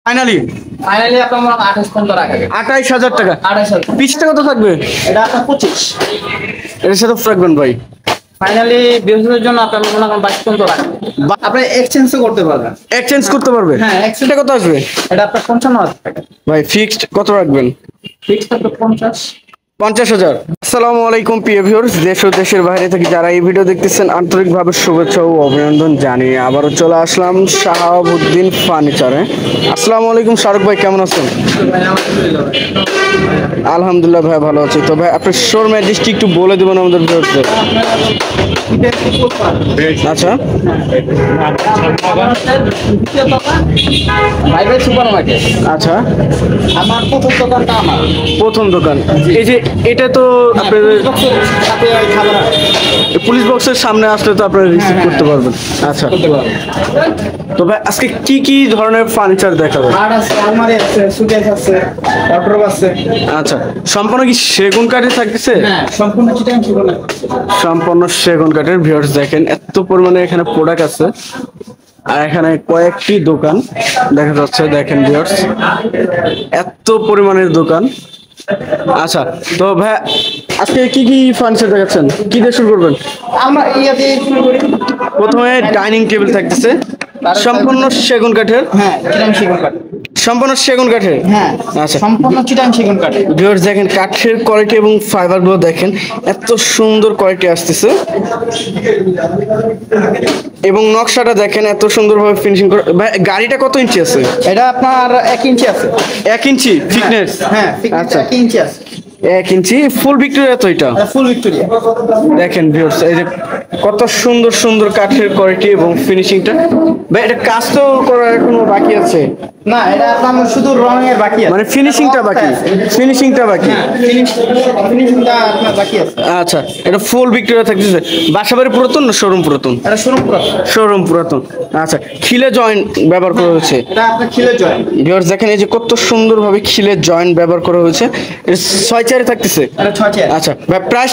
Finally আপনার 28,15 টাকা 28,000 টাকা। 28,000 পিসটা কত থাকবে? এটা আপনার 25। এর সাথে রাখবেন ভাই। ফাইনালি বিজনেসের জন্য আপনার মনে করেন 22,15 টাকা। আপনি এক্সচেঞ্জও করতে পারবেন। এক্সচেঞ্জ করতে পারবে? হ্যাঁ, এটা কত আসবে? এটা আপনার 55,000 টাকা। ভাই ফিক্সড কত রাখবেন? ফিক্সড আপনার 50,000। আসসালামু আলাইকুম প্রিয় ভিউয়ার্স, দেশ ও দেশের বাইরে থেকে যারা এই ভিডিও দেখতেছেন আন্তরিকভাবে শুভেচ্ছা ও অভিনন্দন জানিয়ে আবারও চলে আসলাম শাহাবুদ্দিন ফার্নিচারে। আসসালামু আলাইকুম শাহরুখ ভাই, কেমন আছেন? আলহামদুলিল্লাহ ভাই, ভালো আছি। তো ভাই আপনার শোরুম অ্যাড্রেসটি একটু বলে দেবেন আমাদের ভিউয়ার্সদের। আচ্ছা, ভাই সুপার মার্কেট। আচ্ছা, আমার প্রথম দোকানটা আমার প্রথম দোকান। এই যে এটা তো আপনাদের পুলিশ বক্সের সামনে আসলে তো আপনারা রিসিভ করতে পারবেন। আচ্ছা, তো ভাই আজকে কি কি ধরনের ফার্নিচার দেখাবেন? আর আছে, আলমারি আছে, সুকেস আছে, ওয়ার্ড্রোব আছে। আচ্ছা, সম্পূর্ণ কি সেগুন কাঠে থাকতেছে? হ্যাঁ, সম্পূর্ণ চিটাং সেগুন। সম্পূর্ণ সেগুন কাঠের। ভিউয়ার্স দেখেন এত পরিমাণে এখানে প্রোডাক্ট আছে, আর এখানে কয়েকটি দোকান দেখা যাচ্ছে। দেখেন ভিউয়ার্স এত পরিমাণের দোকান। আচ্ছা, তো ভাই আজকে কি কি ফার্নিচার দেখাচ্ছেন? কি দিয়ে শুরু করবেন? আমরা ইয়া দিয়ে শুরু করি। প্রথমে ডাইনিং টেবিল থাকতেছে সম্পূর্ণ সেগুন কাঠের। হ্যাঁ, চিটাং সেগুন কাঠ। সম্পূর্ণ সেগুন কাঠের। হ্যাঁ, আচ্ছা, সম্পূর্ণ চিটাং সেগুন কাঠ। ভিউয়ার্স দেখেন কাঠের কোয়ালিটি এবং ফাইবার গুলো দেখেন এত সুন্দর কোয়ালিটি আসতেছে, এবং নকশাটা দেখেন এত সুন্দরভাবে ফিনিশিং করে। ভাই গাড়িটা কত ইঞ্চি আছে? এটা আপনার 1 ইঞ্চি আছে। 1 ইঞ্চি ফিটনেস? হ্যাঁ, আচ্ছা, 1 ইঞ্চি আছে। 1 ইঞ্চি ফুল ভিক্টোরিয়া তো এটা? ফুল ভিক্টোরিয়া। দেখেন ভিউয়ার্স এই যে কত সুন্দর সুন্দর কাঠের কোয়ালিটি এবং ফিনিশিংটা। ভাই এটা কাজ তো করা এখনো বাকি আছে? না, এটা আপনার শুধু রঙের বাকি আছে, মানে ফিনিশিংটা বাকি? ফিনিশিংটা বাকি? ফিনিশিংটা আপনার বাকি আছে। আচ্ছা, এটা ফুল ভিক্টোরিয়া থাকতেছে। বাসাবাড়ি পুরাতন না শোরুম পুরাতন? এটা শোরুম পুরাতন। শোরুম পুরাতন। আচ্ছা, খিলে জয়েন্ট ব্যবহার করা হয়েছে। এটা আপনার খিলে জয়েন্ট। ভিউয়ার্স দেখেন এই যে কত সুন্দরভাবে খিলের জয়েন্ট ব্যবহার করা হয়েছে। 6 চেয়ারে থাকতেছে? এটা 6 চেয়ার। আচ্ছা ভাই, প্রাইস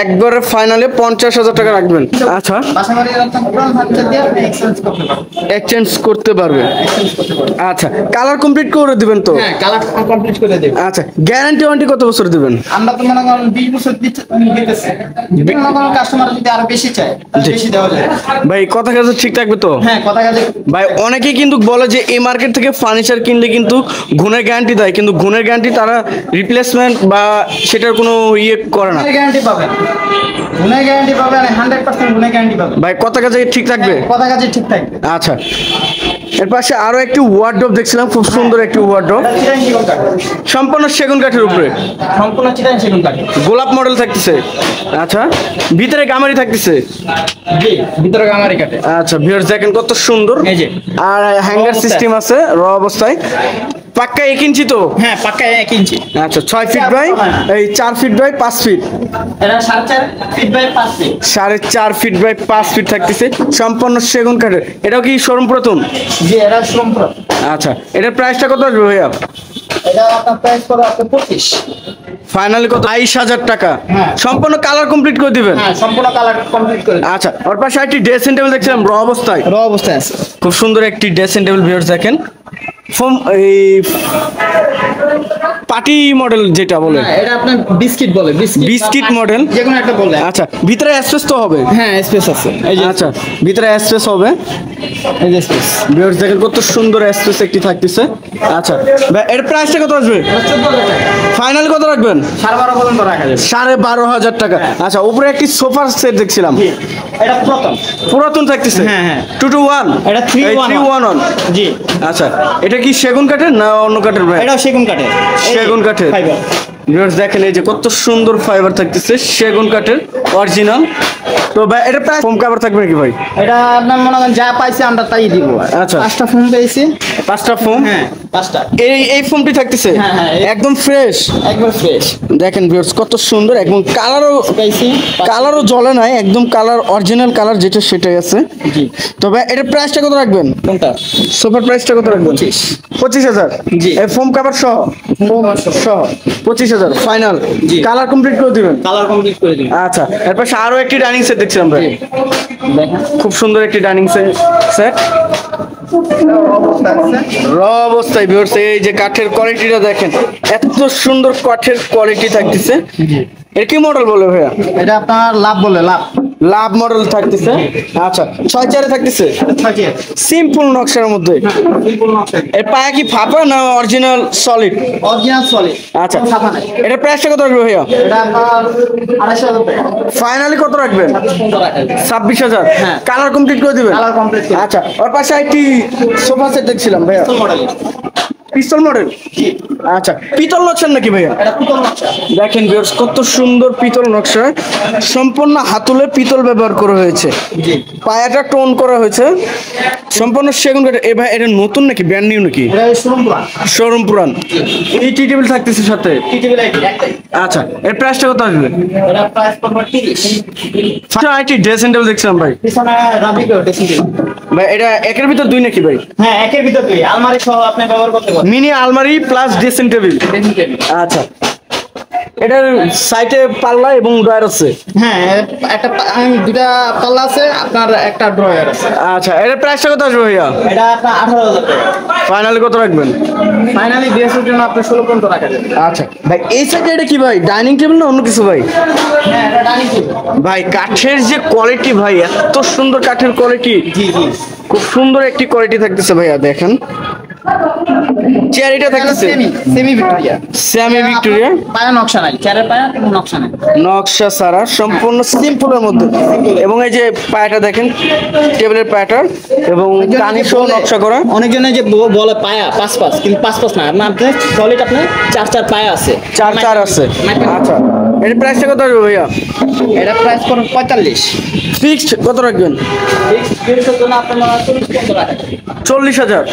একবারে ফাইনালে 50,000 টাকা রাখবেন। আচ্ছা, বাসাবাড়ির আপনার পুরান ফার্নিচার দিয়ে আপনি এক্সচেঞ্জ করতে পারবেন। এক্সচেঞ্জ করতে পারবে? আচ্ছা, কালার কমপ্লিট করে দিবেন তো? হ্যাঁ, কালার কমপ্লিট করে দেব। আচ্ছা, গ্যারান্টি ওয়ারেন্টি কত বছর দিবেন? আমরা তো মনে করেন 20 বছর দিতেছি। যদি মনে করেন কাস্টমার যদি আরো বেশি চায় বেশি দেওয়া যায়। ভাই কথা কাজে ঠিক থাকবে তো? হ্যাঁ, কথা কাজে। ভাই অনেকেই কিন্তু বলে যে এই মার্কেট থেকে ফার্নিচার কিনলে কিন্তু গুণের গ্যারান্টি দেয়, কিন্তু গুণের গ্যারান্টি তারা রিপ্লেসমেন্ট বা সেটার কোনো ইয়ে করে না। গ্যারান্টি পাবেন, গুণের গ্যারান্টি পাবেন, 100% গুণের গ্যারান্টি পাবেন। ভাই কথা কাজে ঠিক থাকবে? কথা কাজে ঠিক থাকবে। আচ্ছা, এর পাশে আরো একটি ওয়ার্ডরোব দেখছিলাম, খুব সুন্দর একটি ওয়ার্ডরোব চিটাং সেগুন কাঠ। সম্পূর্ণ সেগুন কাঠের উপরে। সম্পূর্ণ চিটাং সেগুন কাঠ। গোলাপ মডেল থাকতেছে। আচ্ছা, ভিতরে গামারি থাকতেছে? জি, ভিতরে গামারি কাটে। আচ্ছা, ভিউয়ার্স দেখেন কত সুন্দর। এই যে আর হ্যাঙ্গার সিস্টেম আছে র অবস্থায়। পাক্কা 1 ইঞ্চি তো? হ্যাঁ, পাক্কা 1 ইঞ্চি। আচ্ছা, 6 ফিট বাই এই 4 ফিট বাই 5 ফিট। এটা 4.5 feet by 5 feet. 4.5 feet by 5 feet থাকতেছে সম্পূর্ণ সেগুন কাঠের। এটাও কি শোরুম পুরাতন? জি, এটা শোরুম পুরাতন। আচ্ছা, এটার প্রাইসটা কত আসবে ভাইয়া? এটা আপনার প্রাইস পড়বে আপনার 25। ফাইনালি কত? 22,000 টাকা। হ্যাঁ। সম্পূর্ণ কালার কমপ্লিট করে দিবেন? হ্যাঁ, সম্পূর্ণ কালার কমপ্লিট করে দেব। আচ্ছা, ওর পাশে একটি ড্রেসিং টেবিল দেখছিলাম র অবস্থায়। র অবস্থায় আছে। খুব সুন্দর একটি ড্রেসিং টেবিল। ভিউয়ার্স দেখেন ফোম এই পার্টি মডেল যেটা বলে। হ্যাঁ, এটা আপনার বিস্কিট বলে, বিস্কিট মডেল যে কোনো একটা বলে। আচ্ছা, ভিতরে স্পেস তো হবে? হ্যাঁ, স্পেস আছে। এই যে আচ্ছা, ভিতরে স্পেস হবে। এই যে স্পেস। ভিউয়ার্স দেখেন কত সুন্দর স্পেস একটি থাকতেছে। আচ্ছা ভাই, এর প্রাইসটা কত আসবে? 14,000 টাকা। ফাইনাল কত রাখবেন? 12.5 পর্যন্ত রাখা যাবে। 12,500 টাকা। আচ্ছা, উপরে একটি সোফার সেট দেখছিলাম, এটা পুরাতন। পুরাতন থাকতেছে? হ্যাঁ, হ্যাঁ। 2 to 1? এটা 3-1-1 জি। আচ্ছা, এটা কি সেগুন কাঠের না অন্য কাঠের ভাই? এটাও সেগুন কাঠের। সেগুন কাঠের। ফাইবার। ভিউয়ার্স দেখেন এই যে কত সুন্দর ফাইবার থাকতেছে সেগুন কাঠের অরিজিনাল। তো ভাই এটা প্রায় ফোম কভার থাকবে নাকি ভাই? এটা আপনার মনে করেন যা পাইছি আমরা তাই দিব। আচ্ছা। 5টা ফোম পেয়েছি। 5টা ফোম? হ্যাঁ, 5টা। এই ফোমটি থাকতেছে? হ্যাঁ, হ্যাঁ। একদম ফ্রেশ, একবার ফ্রেশ দেখেন ভিউয়ার্স কত সুন্দর, এবং পেয়েছি। কালারও জ্বলে নাই, একদম কালার অরিজিনাল কালার যেটা সেটাই আছে। জি। তবে এটার প্রাইসটা কত রাখবেন? কোনটা? সোফার প্রাইসটা কত রাখবেন? 25,000। জি। এই ফোম কভার সহ? সহ 25,000 ফাইনাল। জি। কালার কমপ্লিট করে দিবেন? কালার কমপ্লিট করে দিন। আচ্ছা, এর পাশে আরো একটি ডাইনিং সেট দেখছিলাম ভাই। দেখেন খুব সুন্দর একটি ডাইনিং সেট। অবস্থা আছে। র অবস্থায় ভিউয়ার্স, এই যে কাঠের কোয়ালিটিটা দেখেন, এত সুন্দর কাঠের কোয়ালিটি থাকতেছে। এর কি মডেল বলে ভাইয়া? এটা আপনার লাভ বলে লাভ। লাভ মডেল থাকতেছে। আচ্ছা, 6 থাকতেছে, সিম্পল নকশার মধ্যে। এর পায়া কি ফাঁপা না অরিজিনাল সলিড? Original solid. আচ্ছা, ছাপা নাই। এটা প্রাইসটা কত রাখবে ভাইয়া? এটা আপনার 2,500 টাকা। ফাইনালি কত রাখবেন? 26,000। হ্যাঁ। কালার কমপ্লিট করে দিবেন? কালার কমপ্লিট করে। আচ্ছা, ওর পাশে একটি সোফা সেট দেখছিলাম ভাইয়া, মডেল। পিস্তল মডেল। আচ্ছা, পিতল নকশা নাকি ভাইয়া? এটা পুতুল নকশা। দেখেন ভিউয়ার্স, কত সুন্দর পিতল নকশা, সম্পূর্ণ হাতুলে পিতল ব্যবহার করা হয়েছে। জি। পায়াটা টোন করা হয়েছে, সম্পূর্ণ সেগুন কাঠ। এ ভাই, এটা নতুন নাকি ব্র্যান্ড নিউ নাকি? এটা শোরুম প্ল্যান। শোরুম পুরান। এই টি টেবিল থাকতেছে সাথে। টিটিভি লাইট একটাই। আচ্ছা, এর প্রাইসটা কত আসবে? এটা প্রাইস পড়বে 30। আচ্ছা, আইটি ড্রেসিং টেবিল দেখছিলাম ভাই। পিছনে রাবিকো ড্রেসিং টেবিল। ভাই, এটা একের ভিতর দুই নাকি ভাই? হ্যাঁ, একের ভিতর দুই। আলমারি সহ আপনি ব্যবহার করতে পারবেন। মিনি আলমারি plus dressing table. Dressing table. আচ্ছা, এটার সাইডে পাল্লা এবং ড্রয়ার আছে। হ্যাঁ, একটা দুটা পাল্লা আছে, আপনার একটা ড্রয়ার আছে। আচ্ছা, এটার প্রাইসটা কত আসবে ভাইয়া? এটা আপনার 18,000 টাকা। ফাইনালি কত রাখবেন? ফাইনালি বিএসএর জন্য আপনি 16 পর্যন্ত রাখা যাবে। আচ্ছা ভাই, এই সাইডে এটা কি ভাই, ডাইনিং টেবিল না অন্য কিছু ভাই? হ্যাঁ, এটা ডাইনিং টেবিল। ভাই, কাঠের যে কোয়ালিটি ভাই, এত সুন্দর কাঠের কোয়ালিটি। জি জি। খুব সুন্দর একটি কোয়ালিটি থাকতেছে ভাইয়া, দেখেন। চেয়ার এটা থাকতেছে semi semi Victoria. Semi Victoria, পায়া নকশা নাই, চেয়ারের পায়া কোনো নকশা নাই। নকশা সারা, সম্পূর্ণ সিম্পলের মধ্যে। এবং এই যে পায়াটা দেখেন, টেবিলের পায়াটা এবং কানি সহ নকশা করা। অনেকজনে যে বলে পায়া 5 কিন্তু 5 না, আপনার সলিড আপনার 4 পায়া আছে। 4 আছে। আচ্ছা, এর প্রাইসটা কত আসবে ভাইয়া? এটা প্রাইস পড়বে 45। ফিক্সড কত রাখবেন? বিএসএর জন্য আপনার 40 পর্যন্ত রাখা যাবে। 40,000।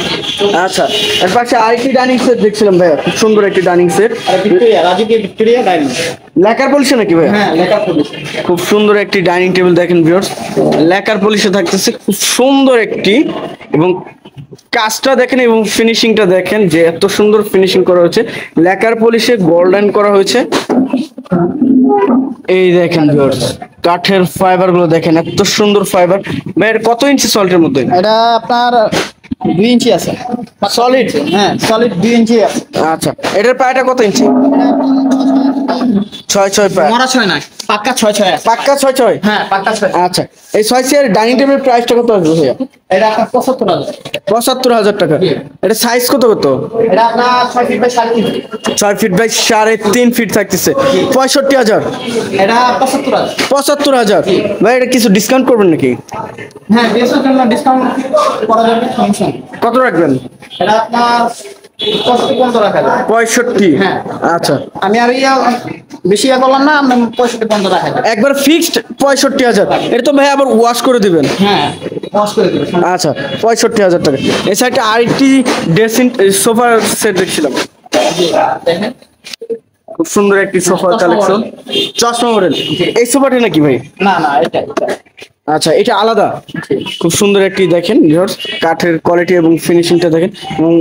আচ্ছা, এর পাশে আরেকটি ডাইনিং সেট দেখছিলাম ভাইয়া, খুব সুন্দর একটি ডাইনিং সেট। আর ভিক্টোরিয়া, রাজুকে ভিক্টোরিয়া ডাইনিং। লেকার পলিশে নাকি ভাইয়া? হ্যাঁ, লেখা পড়বে। খুব সুন্দর একটি ডাইনিং টেবিল দেখেন ভিউয়ার্স, লেকার পলিশে থাকতেছে, খুব সুন্দর একটি। এবং কাজটা দেখেন এবং ফিনিশিংটা দেখেন, যে এত সুন্দর ফিনিশিং করা হয়েছে, লেকার পলিশে গোল্ডেন করা হয়েছে। এই দেখেন ভিউয়ার্স, কাঠের ফাইবার গুলো দেখেন, এত সুন্দর ফাইবার। ভাই, এর কত ইঞ্চি সল্টের মধ্যে? এটা আপনার 2 ইঞ্চি আছে। সলিড? হ্যাঁ, সলিড 2 ইঞ্চি আছে। আচ্ছা, এটার পায়াটা কত ইঞ্চি? 6 পায়া। মরা 6 না, পাক্কা 6 আছে। পাক্কা 6। হ্যাঁ, পাক্কা 6। আচ্ছা, এই 6 চেয়ার ডাইনিং টেবিল প্রাইসটা কত আসবে ভাইয়া? এটা আপনার 75,000। 75,000 টাকা। এটা সাইজ কত কত? এটা আপনার 6 feet by 3.5 feet. 6 feet by 3.5 feet থাকতেছে। 65,000। এটা 75,000। 75,000। ভাই, এটা কিছু ডিসকাউন্ট করবেন নাকি? হ্যাঁ, বিএসএর জন্য ডিসকাউন্ট করা যাবে, সমস্যা নেই। কত রাখবেন? এটা আপনার 65 পর্যন্ত রাখা যাবে। 65। হ্যাঁ। আচ্ছা, আমি আর বেশি করলাম না, আমি 65 পর্যন্ত রাখা যাবে। একবার ফিক্সড 65,000। এটা তো ভাই আবার ওয়াশ করে দিবেন? হ্যাঁ, ওয়াশ করে দেবে। আচ্ছা, 65,000 টাকা। এই সাইডে আরেকটি ড্রেসিং সোফা সেট দেখছিলাম, দেখেন। খুব সুন্দর একটি সোফা চশমা কালেকশন। চশমা মডেল। এই সোফাটা নাকি ভাই? না না, এটা আচ্ছা, এটা আলাদা। খুব সুন্দর একটি দেখেন ভিউয়ার্স, কাঠের কোয়ালিটি এবং ফিনিশিংটা দেখেন, এবং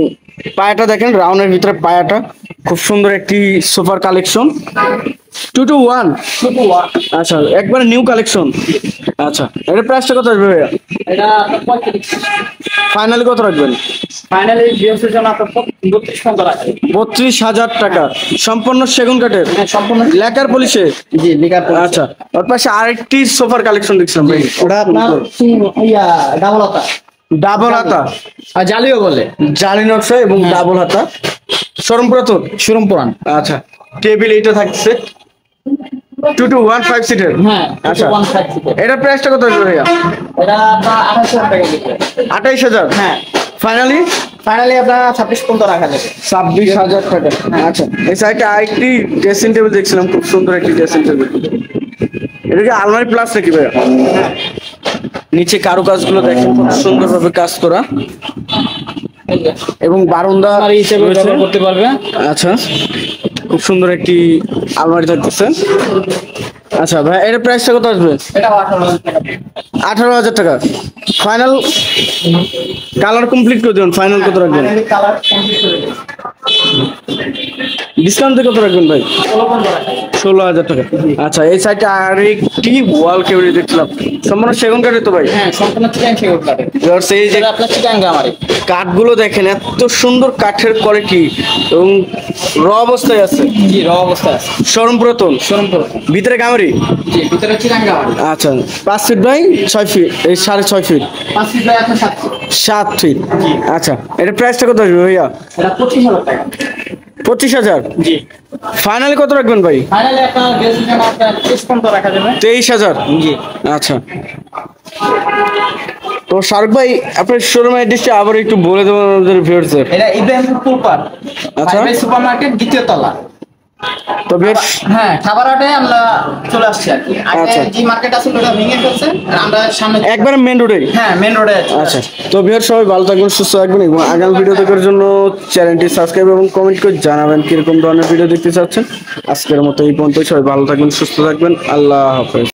পায়াটা দেখেন, রাউন্ডের ভিতরে পায়াটা। খুব সুন্দর একটি সোফার কালেকশন। 2 to 1। আচ্ছা, একবারে নিউ কালেকশন। আচ্ছা, এর প্রাইসটা কত আসবে ভাইয়া? এটা আপনার 35। ফাইনালি কত রাখবেন? ফাইনালি বিএসএর জন্য আপনার 32 পর্যন্ত রাখা যাবে। 32,000 টাকা, সম্পূর্ণ সেগুন কাঠের, হ্যাঁ, সম্পূর্ণ। লেকার পলিশে। জি, লিগার। আচ্ছা, ওর পাশে আরেকটি সোফার কালেকশন দেখছিলাম ভাই, ওটা আপনার ডাবল হাতা। ডাবল হাতা, আর জালিও বলে। জালি নকশা এবং ডাবল হাতা, শোরুম পুরাতন। শোরুম পুরান। আচ্ছা, টেবিল এইটা থাকছে 2 to 1 5 সিটের। হ্যাঁ, আচ্ছা, 1.5 সিটের। এটার প্রাইসটা কত আসবে ভাইয়া? এটা আপনার 28,000 টাকা দিতে। 28,000। হ্যাঁ, ফাইনালি ফাইনালি আপনার 26 পর্যন্ত রাখা যাবে। 26,000 টাকা। আচ্ছা, এই সাইডে আরেকটি ড্রেসিং টেবিল দেখছিলাম, খুব সুন্দর একটি ড্রেসিং টেবিল। এটা কি আলমারি প্লাস নাকি ভাইয়া? নিচে কারুকাজগুলো দেখেন, খুব সুন্দরভাবে কাজ করা, এবং বারান্দা আলমারি হিসেবে রয়েছে। ব্যবহার করতে পারবে। আচ্ছা, খুব সুন্দর একটি আলমারি থাকতেছে। আচ্ছা ভাই, এর প্রাইসটা কত আসবে? এটা 18,000 টাকা। 18,000 টাকা। ফাইনাল কালার কমপ্লিট করে দিন, ফাইনাল কত রাখবেন? ফাইনালি কালার কমপ্লিট করে দেবে। ডিসকাউন্ট কত রাখবেন ভাই? 16,000 টাকা। আচ্ছা, এই সাইডে আরেকটি ওয়াল ক্যাবিনেট দেখছিলাম, সম্পূর্ণ সেগুন কাঠের তো ভাই? হ্যাঁ, সম্পূর্ণ চিটাং সেগুন কাঠের। ভিউয়ার্স, এই যে এটা আপনার চিটাং গামারি। কাঠগুলো দেখেন, এত সুন্দর কাঠের কোয়ালিটি এবং র অবস্থায় আছে, জি, র অবস্থা আছে। শোরুম পুরাতন, শোরুম করুন। ভিতরে গামারি। জি, ভিতরে চিটাং গামারি। আচ্ছা, 5 ফিট বাই 6 ফিট, এই 6.5 ফিট, 5 ফিট বাই আপনার 7 ফিট। 7 ফিট। জি। আচ্ছা, এটা প্রাইসটা কত আসবে ভাইয়া? এটা 25,000 টাকা। 25,000। জি। ফাইনালি কত রাখবেন ভাই? ফাইনালি আপনার গেস্ট জন্য আপনার ডিসকাউন্ট রাখা যাবে। 23,000। জি। আচ্ছা, তো শাহরুখ ভাই আপনার শোরুমের অ্যাড্রেসটা আবার একটু বলে দেবেন আমাদের ভিউয়ারদের। এটা ইব্রাহিমপুর পার্ক। আচ্ছা। হাইওয়ে সুপারমার্কেট দ্বিতীয় তলা। তো ভিউয়ার্স, হ্যাঁ, খাবারহাটে আমরা চলে আসছি আর কি। আগে আচ্ছা। যে মার্কেট আছে ওটা ভেঙে ফেলছে, আর আমরা সামনে একবারে মেন রোডে। হ্যাঁ, মেন রোডে আছি। আচ্ছা, তো ভিউয়ার সবাই ভালো থাকবেন, সুস্থ থাকবেন এবং আগামী ভিডিও দেখার জন্য চ্যানেলটি সাবস্ক্রাইব এবং কমেন্ট করে জানাবেন কিরকম ধরনের ভিডিও দেখতে চাচ্ছেন। আজকের মতো এই পর্যন্ত, সবাই ভালো থাকবেন, সুস্থ থাকবেন, আল্লাহ হাফেজ।